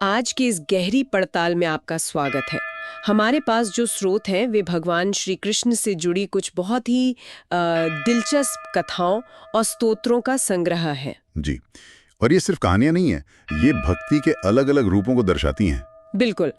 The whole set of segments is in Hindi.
आज की इस गहरी पड़ताल में आपका स्वागत है। हमारे पास जो स्रोत हैं वे भगवान श्री कृष्ण से जुड़ी कुछ बहुत ही दिलचस्प कथाओं और स्तोत्रों का संग्रह है। जी। और ये सिर्फ कहानियां नहीं है, ये भक्ति के अलग अलग रूपों को दर्शाती हैं। बिल्कुल।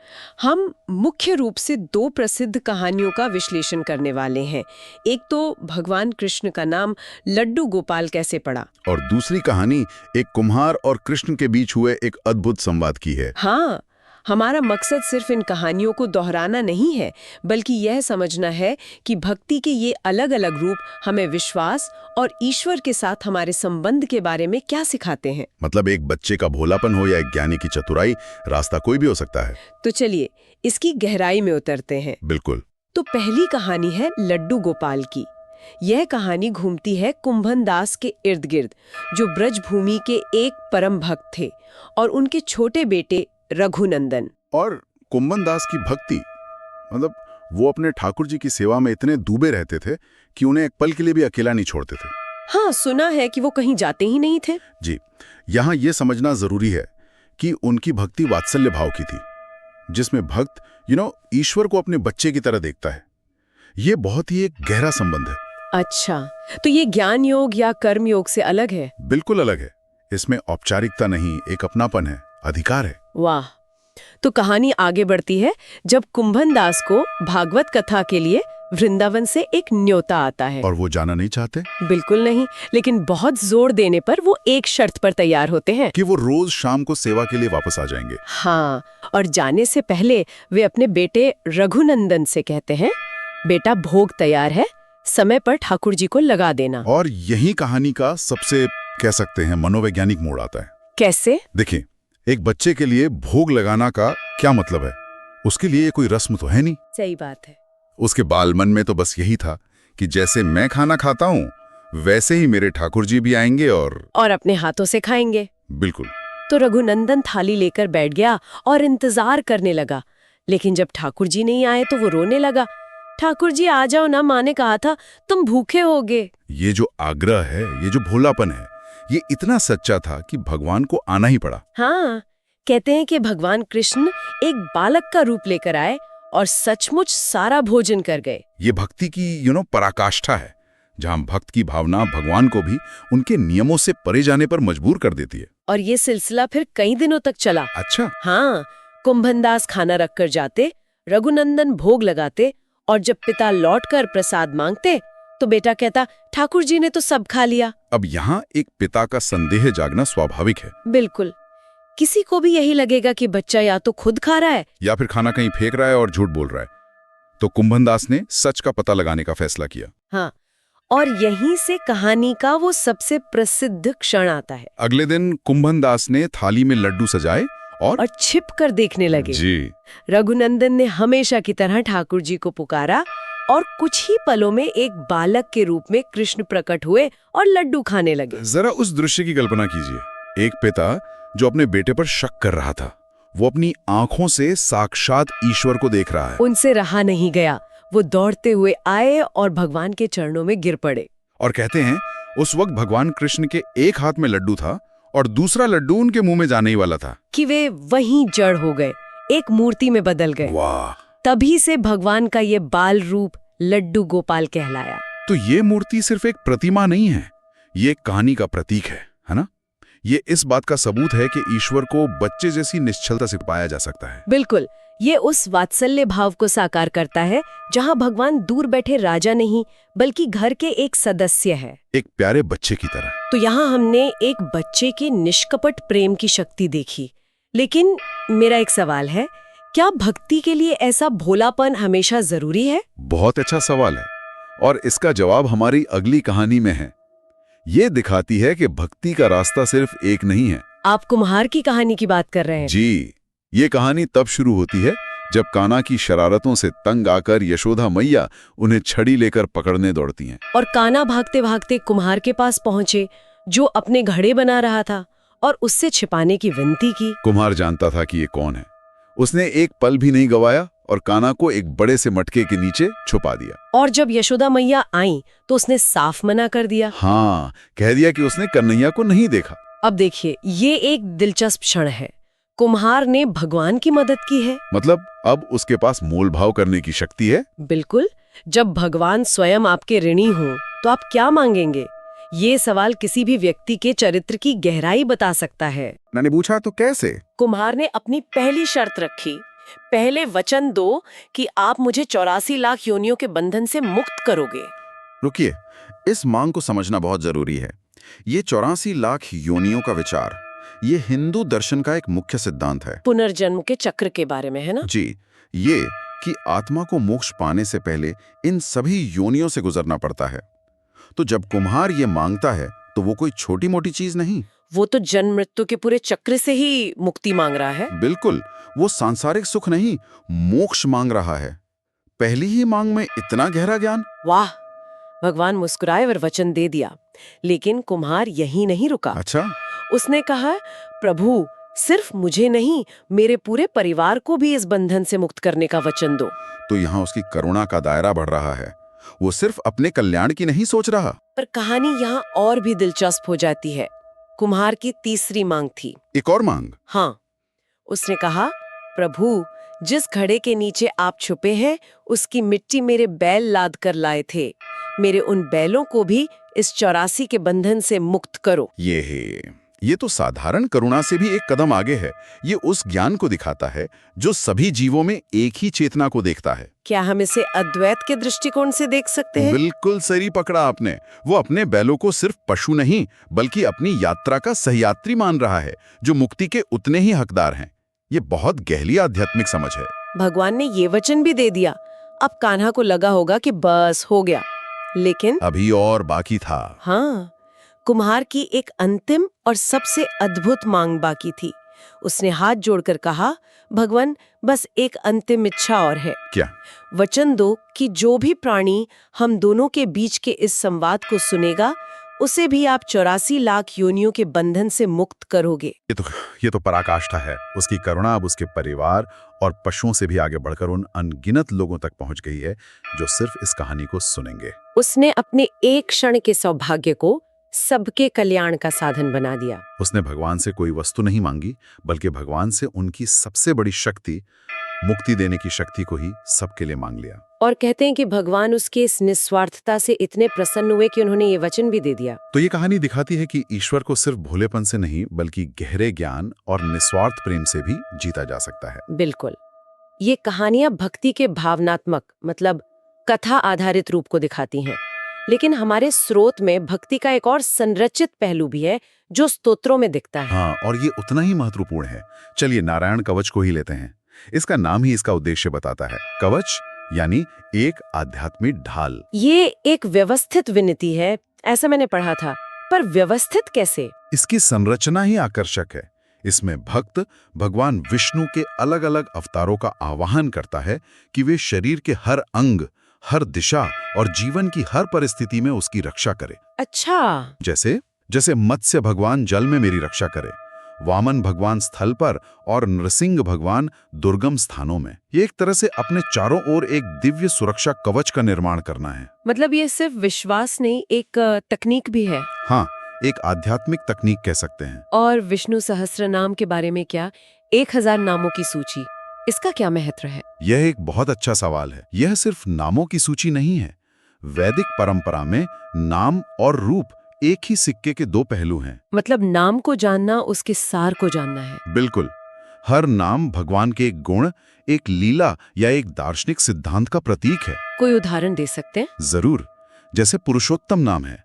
हम मुख्य रूप से दो प्रसिद्ध कहानियों का विश्लेषण करने वाले हैं। एक तो भगवान कृष्ण का नाम लड्डू गोपाल कैसे पड़ा, और दूसरी कहानी एक कुम्हार और कृष्ण के बीच हुए एक अद्भुत संवाद की है। हाँ, हमारा मकसद सिर्फ इन कहानियों को दोहराना नहीं है, बल्कि यह समझना है कि भक्ति के ये अलग-अलग रूप हमें विश्वास और ईश्वर के साथ हमारे संबंध के बारे में क्या सिखाते हैं। मतलब एक बच्चे का भोलापन हो या एक ज्ञानी की चतुराई, रास्ता कोई भी हो सकता है। तो चलिए इसकी गहराई में उतरते हैं। बिल्कुल। तो पहली कहानी है लड्डू गोपाल की। यह कहानी घूमती है कुंभन दास के इर्द गिर्द, जो ब्रजभूमि के एक परम भक्त थे, और उनके छोटे बेटे रघुनंदन। और कुंभन दास की भक्ति, मतलब वो अपने ठाकुर जी की सेवा में इतने डूबे रहते थे कि उन्हें एक पल के लिए भी अकेला नहीं छोड़ते थे। हाँ, सुना है कि वो कहीं जाते ही नहीं थे। जी, यहाँ ये समझना जरूरी है कि उनकी भक्ति वात्सल्य भाव की थी, जिसमें भक्त ईश्वर को अपने बच्चे की तरह देखता है। ये बहुत ही एक गहरा संबंध है। अच्छा, तो ये ज्ञान योग या कर्म योग से अलग है? बिल्कुल अलग है। इसमें औपचारिकता नहीं, एक अपनापन है, अधिकार है। वाह। तो कहानी आगे बढ़ती है जब कुंभन दास को भागवत कथा के लिए वृंदावन से एक न्योता आता है। और वो जाना नहीं चाहते? बिल्कुल नहीं, लेकिन बहुत जोर देने पर वो एक शर्त पर तैयार होते हैं कि वो रोज शाम को सेवा के लिए वापस आ जाएंगे। हाँ, और जाने से पहले वे अपने बेटे रघुनंदन से कहते हैं, बेटा भोग तैयार है, समय पर ठाकुर जी को लगा देना। और यही कहानी का सबसे, कह सकते हैं, मनोवैज्ञानिक मोड़ आता है। कैसे? देखिए, एक बच्चे के लिए भोग लगाना का क्या मतलब है? उसके लिए कोई रस्म तो है नहीं। सही बात है। उसके बाल मन में तो बस यही था कि जैसे मैं खाना खाता हूँ वैसे ही मेरे ठाकुर जी भी आएंगे और अपने हाथों से खाएंगे। बिल्कुल। तो रघुनंदन थाली लेकर बैठ गया और इंतजार करने लगा, लेकिन जब ठाकुर जी नहीं आए तो वो रोने लगा। ठाकुर जी आ जाओ ना, माँ ने कहा था तुम भूखे होगे। ये जो आग्रह है, ये जो भोलापन है, ये इतना सच्चा था कि भगवान को आना ही पड़ा। हाँ, कहते हैं कि भगवान कृष्ण एक बालक का रूप लेकर आए और सचमुच सारा भोजन कर गए। ये भक्ति की पराकाष्ठा है, जहां भक्त की भावना भगवान को भी उनके नियमों से परे जाने पर मजबूर कर देती है। और ये सिलसिला फिर कई दिनों तक चला। अच्छा। हाँ, कुंभनदास खाना रखकर जाते, रघुनंदन भोग लगाते, और जब पिता लौटकर प्रसाद मांगते तो बेटा कहता, ठाकुर जी ने तो सब खा लिया। अब यहाँ एक पिता का संदेह जागना स्वाभाविक है। बिल्कुल। किसी को भी यही लगेगा कि बच्चा या तो खुद खा रहा है या फिर खाना कहीं फेंक रहा है और झूठ बोल रहा है। तो कुंभन दास ने सच का पता लगाने का फैसला किया। हाँ, और यहीं से कहानी का वो सबसे प्रसिद्ध क्षण आता है। अगले दिन कुंभन दास ने थाली में लड्डू सजाए और छिप कर देखने लगे। जी। रघुनंदन ने हमेशा की तरह ठाकुर जी को पुकारा, और कुछ ही पलों में एक बालक के रूप में कृष्ण प्रकट हुए और लड्डू खाने लगे। जरा उस दृश्य की कल्पना कीजिए। एक पिता जो अपने बेटे पर शक कर रहा था, वो अपनी आंखों से साक्षात ईश्वर को देख रहा है। उनसे रहा नहीं गया, वो दौड़ते हुए आए और भगवान के चरणों में गिर पड़े। और कहते हैं उस वक्त भगवान कृष्ण के एक हाथ में लड्डू था और दूसरा लड्डू उनके मुंह में जाने ही वाला था कि वे वहीं जड़ हो गए, एक मूर्ति में बदल गए। वाह। तभी से भगवान का ये बाल रूप लड्डू गोपाल कहलाया। तो ये मूर्ति सिर्फ एक प्रतिमा नहीं है, ये एक कहानी का प्रतीक है ना? ये इस बात का सबूत है कि ईश्वर को बच्चे जैसी निश्चलता से पाया जा सकता है। बिल्कुल। ये उस वात्सल्य भाव को साकार करता है जहां भगवान दूर बैठे राजा नहीं, बल्कि घर के एक सदस्य है, एक प्यारे बच्चे की तरह। तो यहाँ हमने एक बच्चे के निष्कपट प्रेम की शक्ति देखी। लेकिन मेरा एक सवाल है, क्या भक्ति के लिए ऐसा भोलापन हमेशा जरूरी है? बहुत अच्छा सवाल है, और इसका जवाब हमारी अगली कहानी में है। ये दिखाती है कि भक्ति का रास्ता सिर्फ एक नहीं है। आप कुम्हार की कहानी की बात कर रहे हैं? जी। ये कहानी तब शुरू होती है जब कान्हा की शरारतों से तंग आकर यशोदा मैया उन्हें छड़ी लेकर पकड़ने दौड़ती हैं। और कान्हा भागते भागते कुम्हार के पास पहुंचे, जो अपने घड़े बना रहा था, और उससे छिपाने की विनती की। कुम्हार जानता था कि ये कौन है। उसने एक पल भी नहीं गवाया और कान्हा को एक बड़े से मटके के नीचे छुपा दिया। और जब यशोदा मैया आई तो उसने साफ मना कर दिया। हाँ, कह दिया कि उसने कन्हैया को नहीं देखा। अब देखिए, ये एक दिलचस्प क्षण है। कुम्हार ने भगवान की मदद की है। मतलब अब उसके पास मोल भाव करने की शक्ति है। बिल्कुल। जब भगवान स्वयं आपके ऋणी हो तो आप क्या मांगेंगे? ये सवाल किसी भी व्यक्ति के चरित्र की गहराई बता सकता है। मैंने पूछा तो कैसे? कुम्हार ने अपनी पहली शर्त रखी, पहले वचन दो कि आप मुझे 84 लाख योनियों के बंधन से मुक्त करोगे। रुकिए, इस मांग को समझना बहुत जरूरी है। ये 84 लाख योनियों का विचार, ये हिंदू दर्शन का एक मुख्य सिद्धांत है। पुनर्जन्म के चक्र के बारे में है ना? जी, ये कि आत्मा को मोक्ष पाने से पहले इन सभी योनियों से गुजरना पड़ता है। तो जब कुम्हार ये मांगता है तो वो कोई छोटी मोटी चीज नहीं। वो तो जन्म मृत्यु के पूरे चक्र से ही मुक्ति मांग रहा है। बिल्कुल, वो सांसारिक सुख नहीं, मोक्ष मांग रहा है। पहली ही मांग में इतना गहरा ज्ञान। वाह! भगवान मुस्कुराए और वचन दे दिया। लेकिन कुम्हार यहीं नहीं रुका। अच्छा, उसने कहा, प्रभु सिर्फ मुझे नहीं, मेरे पूरे परिवार को भी इस बंधन से मुक्त करने का वचन दो। तो यहाँ उसकी करुणा का दायरा बढ़ रहा है। वो सिर्फ अपने कल्याण की नहीं सोच रहा। पर कहानी यहाँ और भी दिलचस्प हो जाती है। कुम्हार की तीसरी मांग थी। एक और मांग? हाँ, उसने कहा, प्रभु जिस घड़े के नीचे आप छुपे हैं उसकी मिट्टी मेरे बैल लाद कर लाए थे, मेरे उन बैलों को भी इस 84 के बंधन से मुक्त करो। ये तो साधारण करुणा से भी एक कदम आगे है। ये उस ज्ञान को दिखाता है जो सभी जीवों में एक ही चेतना को देखता है। क्या हम इसे अद्वैत के दृष्टिकोण से देख सकते हैं? बिल्कुल सही पकड़ा आपने। वो अपने बैलों को सिर्फ पशु नहीं बल्कि अपनी यात्रा का सहयात्री मान रहा है, जो मुक्ति के उतने ही हकदार हैं। ये बहुत गहरी आध्यात्मिक समझ है। भगवान ने ये वचन भी दे दिया। अब कान्हा को लगा होगा कि बस हो गया, लेकिन अभी और बाकी था। हाँ, कुम्हार की एक अंतिम और सबसे अद्भुत मांग बाकी थी। उसने हाथ जोड़कर कहा, भगवान बस एक अंतिम इच्छा और है। क्या? वचन दो कि जो भी प्राणी हम दोनों के बीच के इस संवाद को सुनेगा उसे भी आप 84 लाख योनियों के बंधन से मुक्त करोगे। ये तो पराकाष्ठा है। उसकी करुणा अब उसके परिवार और पशुओं से भी आगे बढ़कर उन अनगिनत लोगों तक पहुंच गई है जो सिर्फ इस कहानी को सुनेंगे। उसने अपने एक क्षण के सौभाग्य को सबके कल्याण का साधन बना दिया। उसने भगवान से कोई वस्तु नहीं मांगी, बल्कि भगवान से उनकी सबसे बड़ी शक्ति, मुक्ति देने की शक्ति को ही सबके लिए मांग लिया। और कहते हैं कि भगवान उसके इस निस्वार्थता से इतने प्रसन्न हुए कि उन्होंने ये वचन भी दे दिया। तो ये कहानी दिखाती है कि ईश्वर को सिर्फ भोलेपन से नहीं बल्कि गहरे ज्ञान और निस्वार्थ प्रेम से भी जीता जा सकता है। बिल्कुल। ये कहानियां भक्ति के भावनात्मक मतलब कथा आधारित रूप को दिखाती हैं, लेकिन हमारे स्रोत में भक्ति का एक और संरचित पहलू भी है जो स्तोत्रों में दिखता है। हाँ, और ये उतना ही महत्वपूर्ण है। चलिए नारायण कवच को ही लेते हैं। इसका नाम ही इसका उद्देश्य बताता है। कवच यानी एक आध्यात्मिक ढाल। ये एक व्यवस्थित विनती है, ऐसा मैंने पढ़ा था, पर व्यवस्थित कैसे? इसकी संरचना ही आकर्षक है। इसमें भक्त भगवान विष्णु के अलग अलग अवतारों का आवाहन करता है कि वे शरीर के हर अंग, हर दिशा और जीवन की हर परिस्थिति में उसकी रक्षा करे। अच्छा, जैसे मत्स्य भगवान जल में मेरी रक्षा करे, वामन भगवान स्थल पर और नृसिंह भगवान दुर्गम स्थानों में। ये एक तरह से अपने चारों ओर एक दिव्य सुरक्षा कवच का निर्माण करना है। मतलब ये सिर्फ विश्वास नहीं, एक तकनीक भी है। हाँ, एक आध्यात्मिक तकनीक कह सकते हैं। और विष्णु सहस्त्र नाम के बारे में क्या? 1000 नामों की सूची, इसका क्या महत्व है? यह एक बहुत अच्छा सवाल है। यह सिर्फ नामों की सूची नहीं है। वैदिक परंपरा में नाम और रूप एक ही सिक्के के दो पहलू हैं। मतलब नाम को जानना उसके सार को जानना है। बिल्कुल। हर नाम भगवान के एक गुण, एक लीला या एक दार्शनिक सिद्धांत का प्रतीक है। कोई उदाहरण दे सकते हैं? जरूर। जैसे पुरुषोत्तम नाम है,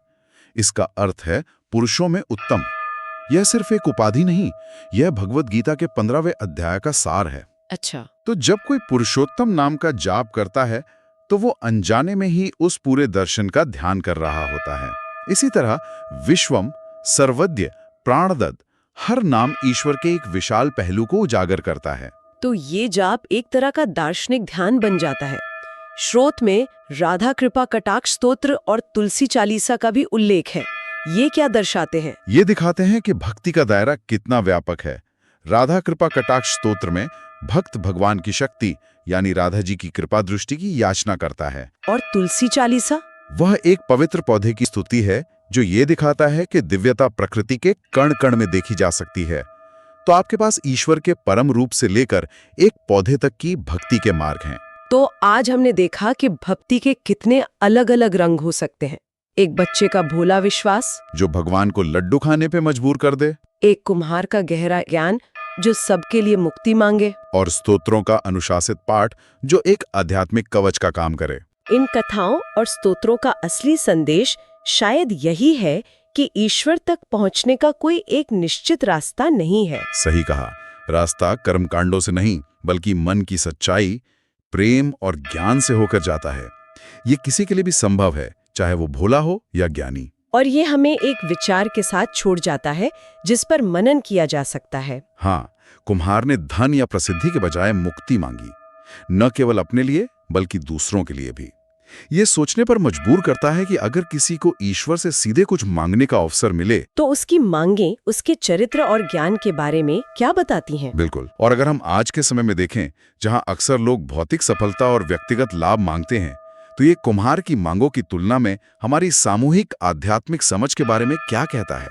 इसका अर्थ है पुरुषों में उत्तम। यह सिर्फ एक उपाधि नहीं, यह भगवद गीता के 15वें अध्याय का सार है। अच्छा, तो जब कोई पुरुषोत्तम नाम का जाप करता है तो वो अनजाने में ही उस पूरे दर्शन का ध्यान कर रहा होता है। इसी तरह विश्वम, सर्वज्ञ, प्राणदत्त, हर नाम ईश्वर के एक विशाल पहलू को उजागर करता है। तो ये जाप एक तरह का दार्शनिक ध्यान बन जाता है। श्रोत में राधा कृपा कटाक्ष स्तोत्र और तुलसी चालीसा का भी उल्लेख है। ये क्या दर्शाते हैं? ये दिखाते हैं कि भक्ति का दायरा कितना व्यापक है। राधा कृपा कटाक्ष स्तोत्र में भक्त भगवान की शक्ति यानी राधा जी की कृपा दृष्टि की याचना करता है। और तुलसी चालीसा? वह एक पवित्र पौधे की स्तुति है जो ये दिखाता है कि दिव्यता प्रकृति के कण कण में देखी जा सकती है। तो आपके पास ईश्वर के परम रूप से लेकर एक पौधे तक की भक्ति के मार्ग हैं। तो आज हमने देखा कि भक्ति के कितने अलग-अलग रंग हो सकते हैं। एक बच्चे का भोला विश्वास, जो भगवान को लड्डू खाने पे मजबूर कर दे, एक कुम्हार का गहरा ज्ञान जो सबके लिए मुक्ति मांगे, और स्तोत्रों का अनुशासित पाठ जो एक आध्यात्मिक कवच का काम करे। इन कथाओं और स्तोत्रों का असली संदेश शायद यही है कि ईश्वर तक पहुंचने का कोई एक निश्चित रास्ता नहीं है। सही कहा, रास्ता कर्मकांडों से नहीं बल्कि मन की सच्चाई, प्रेम और ज्ञान से होकर जाता है। ये किसी के लिए भी संभव है, चाहे वो भोला हो या ज्ञानी। और ये हमें एक विचार के साथ छोड़ जाता है जिस पर मनन किया जा सकता है। हाँ, कुम्हार ने धन या प्रसिद्धि के बजाय मुक्ति मांगी, न केवल अपने लिए बल्कि दूसरों के लिए भी। ये सोचने पर मजबूर करता है कि अगर किसी को ईश्वर से सीधे कुछ मांगने का अवसर मिले तो उसकी मांगें उसके चरित्र और ज्ञान के बारे में क्या बताती हैं? बिल्कुल। और अगर हम आज के समय में देखें, जहां अक्सर लोग भौतिक सफलता और व्यक्तिगत लाभ मांगते हैं, तो ये कुम्हार की मांगों की तुलना में हमारी सामूहिक आध्यात्मिक समझ के बारे में क्या कहता है?